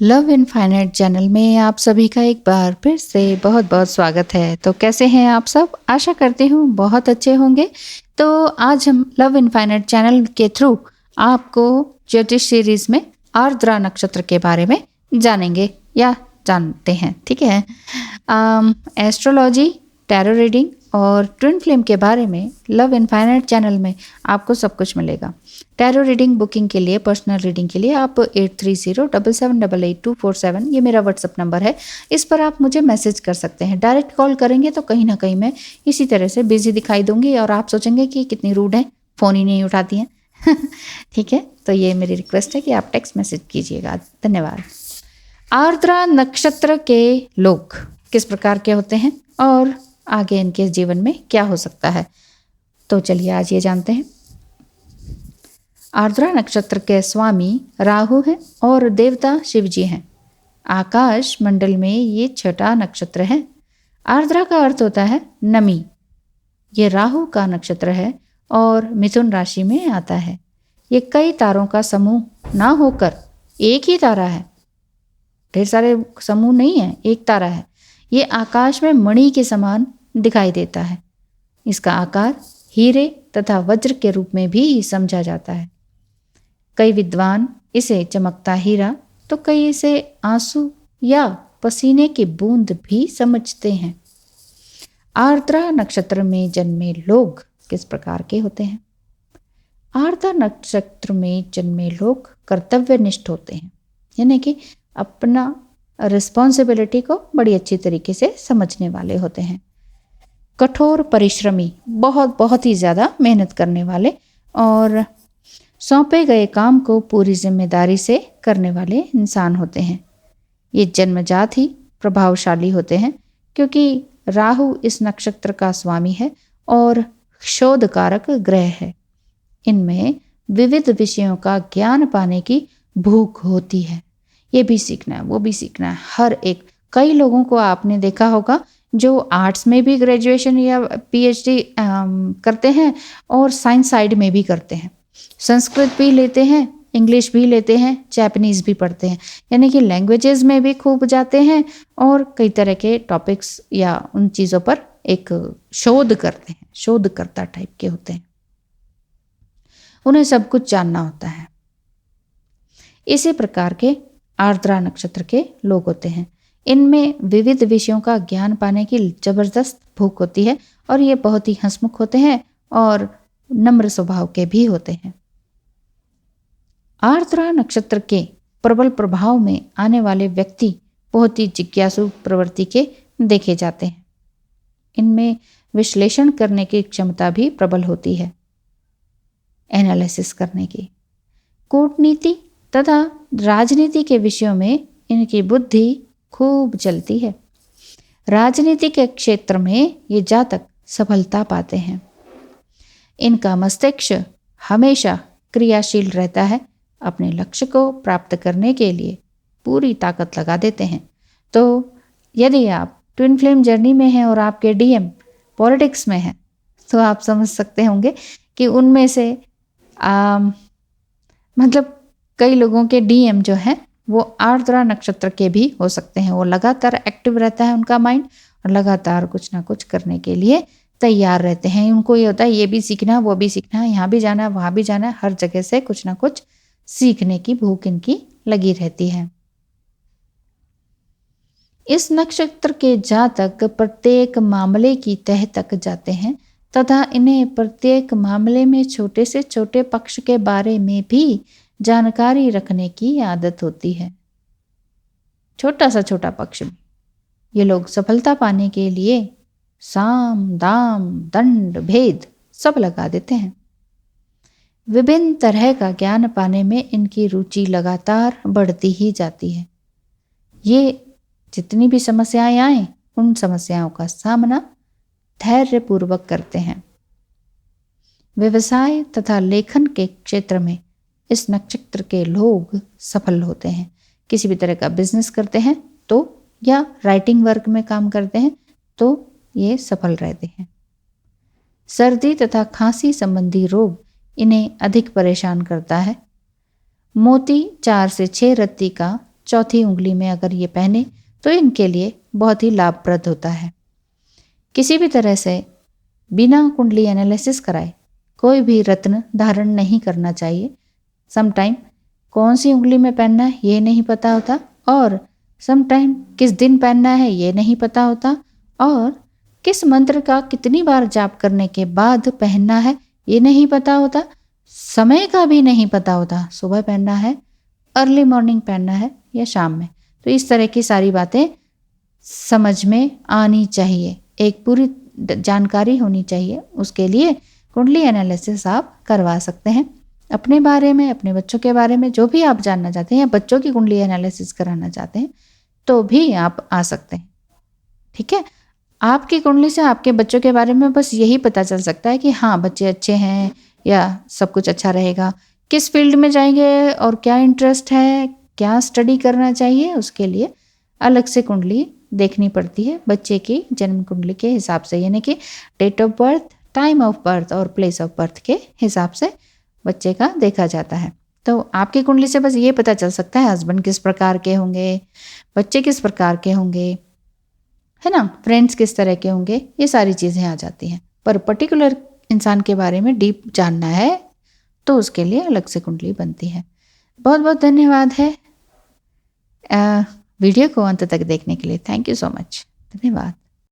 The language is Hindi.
लव इनफाइनाइट चैनल में आप सभी का एक बार फिर से बहुत बहुत स्वागत है। तो कैसे हैं आप सब? आशा करती हूँ बहुत अच्छे होंगे। तो आज हम लव इनफाइनाइट चैनल के थ्रू आपको ज्योतिष सीरीज में आर्द्रा नक्षत्र के बारे में जानेंगे या जानते हैं, ठीक है। एस्ट्रोलॉजी, टैरो रीडिंग और ट्विन फ्लेम के बारे में लव इनफाइनाइट चैनल में आपको सब कुछ मिलेगा। टैरो रीडिंग बुकिंग के लिए, पर्सनल रीडिंग के लिए आप 8307788247 ये मेरा व्हाट्सअप नंबर है। इस पर आप मुझे मैसेज कर सकते हैं। डायरेक्ट कॉल करेंगे तो कहीं ना कहीं मैं इसी तरह से बिजी दिखाई दूंगी और आप सोचेंगे कि कितनी रूड है, फ़ोन ही नहीं उठाती हैं। ठीक है, तो ये मेरी रिक्वेस्ट है कि आप टेक्स्ट मैसेज कीजिएगा। धन्यवाद। आर्द्रा नक्षत्र के लोग किस प्रकार के होते हैं और आगे इनके जीवन में क्या हो सकता है, तो चलिए आज ये जानते हैं। आर्द्रा नक्षत्र के स्वामी राहु हैं और देवता शिव जी हैं। आकाश मंडल में ये छठा नक्षत्र है। आर्द्रा का अर्थ होता है नमी। ये राहु का नक्षत्र है और मिथुन राशि में आता है। ये कई तारों का समूह ना होकर एक ही तारा है, ढेर सारे समूह नहीं है, एक तारा है। ये आकाश में मणि के समान दिखाई देता है। इसका आकार हीरे तथा वज्र के रूप में भी समझा जाता है। कई विद्वान इसे चमकता हीरा तो कई इसे आंसू या पसीने की बूंद भी समझते हैं। आर्द्रा नक्षत्र में जन्मे लोग किस प्रकार के होते हैं? आर्द्रा नक्षत्र में जन्मे लोग कर्तव्यनिष्ठ होते हैं, यानी कि अपना रिस्पॉन्सिबिलिटी को बड़ी अच्छी तरीके से समझने वाले होते हैं। कठोर परिश्रमी, बहुत बहुत ही ज़्यादा मेहनत करने वाले और सौंपे गए काम को पूरी जिम्मेदारी से करने वाले इंसान होते हैं। ये जन्मजात ही प्रभावशाली होते हैं क्योंकि राहु इस नक्षत्र का स्वामी है और शोधकारक ग्रह है। इनमें विविध विषयों का ज्ञान पाने की भूख होती है। ये भी सीखना है, वो भी सीखना है, हर एक। कई लोगों को आपने देखा होगा जो आर्ट्स में भी ग्रेजुएशन या पीएचडी करते हैं और साइंस साइड में भी करते हैं। संस्कृत भी लेते हैं, इंग्लिश भी लेते हैं, जापानीज़ भी पढ़ते हैं, यानी कि लैंग्वेजेस में भी खूब जाते हैं और कई तरह के टॉपिक्स या उन चीज़ों पर एक शोध करते हैं। शोधकर्ता टाइप के होते हैं, उन्हें सब कुछ जानना होता है। इसी प्रकार के आर्द्रा नक्षत्र के लोग होते हैं। इनमें विविध विषयों का ज्ञान पाने की जबरदस्त भूख होती है और ये बहुत ही हंसमुख होते हैं और नम्र स्वभाव के भी होते हैं। आर्द्रा नक्षत्र के प्रबल प्रभाव में आने वाले व्यक्ति बहुत ही जिज्ञासु प्रवृत्ति के देखे जाते हैं। इनमें विश्लेषण करने की क्षमता भी प्रबल होती है, एनालिसिस करने की। कूटनीति तथा राजनीति के विषयों में इनकी बुद्धि खूब चलती है। राजनीति के क्षेत्र में ये जातक सफलता पाते हैं। इनका मस्तिष्क हमेशा क्रियाशील रहता है। अपने लक्ष्य को प्राप्त करने के लिए पूरी ताकत लगा देते हैं। तो यदि आप ट्विन फ्लेम जर्नी में हैं और आपके डीएम पॉलिटिक्स में हैं तो आप समझ सकते होंगे कि उनमें से मतलब कई लोगों के डीएम जो हैं वो आर्द्रा नक्षत्र के भी हो सकते हैं। वो लगातार एक्टिव रहता है उनका माइंड और लगातार कुछ ना कुछ करने के लिए तैयार रहते हैं। उनको ये होता है ये भी सीखना, वो भी सीखना है, यहाँ भी जाना है, वहाँ भी जाना है, हर जगह से कुछ ना कुछ सीखने की भूख इनकी लगी रहती है। इस नक्षत्र के जातक प्रत्येक मामले की तह तक जाते हैं तथा इन्हें प्रत्येक मामले में छोटे से छोटे पक्ष के बारे में भी जानकारी रखने की आदत होती है। छोटा सा छोटा पक्ष में ये लोग सफलता पाने के लिए साम दाम दंड भेद सब लगा देते हैं। विभिन्न तरह का ज्ञान पाने में इनकी रुचि लगातार बढ़ती ही जाती है। ये जितनी भी समस्याएं आए उन समस्याओं का सामना धैर्यपूर्वक करते हैं। व्यवसाय तथा लेखन के क्षेत्र में इस नक्षत्र के लोग सफल होते हैं। किसी भी तरह का बिजनेस करते हैं तो या राइटिंग वर्क में काम करते हैं तो ये सफल रहते हैं। सर्दी तथा खांसी संबंधी रोग इन्हें अधिक परेशान करता है। मोती 4 से 6 रत्ती का चौथी उंगली में अगर ये पहने तो इनके लिए बहुत ही लाभप्रद होता है। किसी भी तरह से बिना कुंडली एनालिसिस कराए कोई भी रत्न धारण नहीं करना चाहिए। समटाइम कौन सी उंगली में पहनना है ये नहीं पता होता, और समटाइम किस दिन पहनना है ये नहीं पता होता, और किस मंत्र का कितनी बार जाप करने के बाद पहनना है ये नहीं पता होता, समय का भी नहीं पता होता, सुबह पहनना है, अर्ली मॉर्निंग पहनना है या शाम में। तो इस तरह की सारी बातें समझ में आनी चाहिए, एक पूरी जानकारी होनी चाहिए। उसके लिए कुंडली एनालिसिस आप करवा सकते हैं। अपने बारे में, अपने बच्चों के बारे में जो भी आप जानना चाहते हैं या बच्चों की कुंडली एनालिसिस कराना चाहते हैं तो भी आप आ सकते हैं। ठीक है, आपकी कुंडली से आपके बच्चों के बारे में बस यही पता चल सकता है कि हाँ बच्चे अच्छे हैं या सब कुछ अच्छा रहेगा। किस फील्ड में जाएंगे और क्या इंटरेस्ट है, क्या स्टडी करना चाहिए, उसके लिए अलग से कुंडली देखनी पड़ती है बच्चे की जन्म कुंडली के हिसाब से, यानी कि date of birth, time of birth और प्लेस ऑफ बर्थ के हिसाब से बच्चे का देखा जाता है। तो आपकी कुंडली से बस ये पता चल सकता है हस्बैंड किस प्रकार के होंगे, बच्चे किस प्रकार के होंगे, है ना, फ्रेंड्स किस तरह के होंगे, ये सारी चीज़ें आ जाती हैं। पर पर्टिकुलर इंसान के बारे में डीप जानना है तो उसके लिए अलग से कुंडली बनती है। बहुत बहुत धन्यवाद है वीडियो को अंत तक देखने के लिए। Thank you so much. धन्यवाद।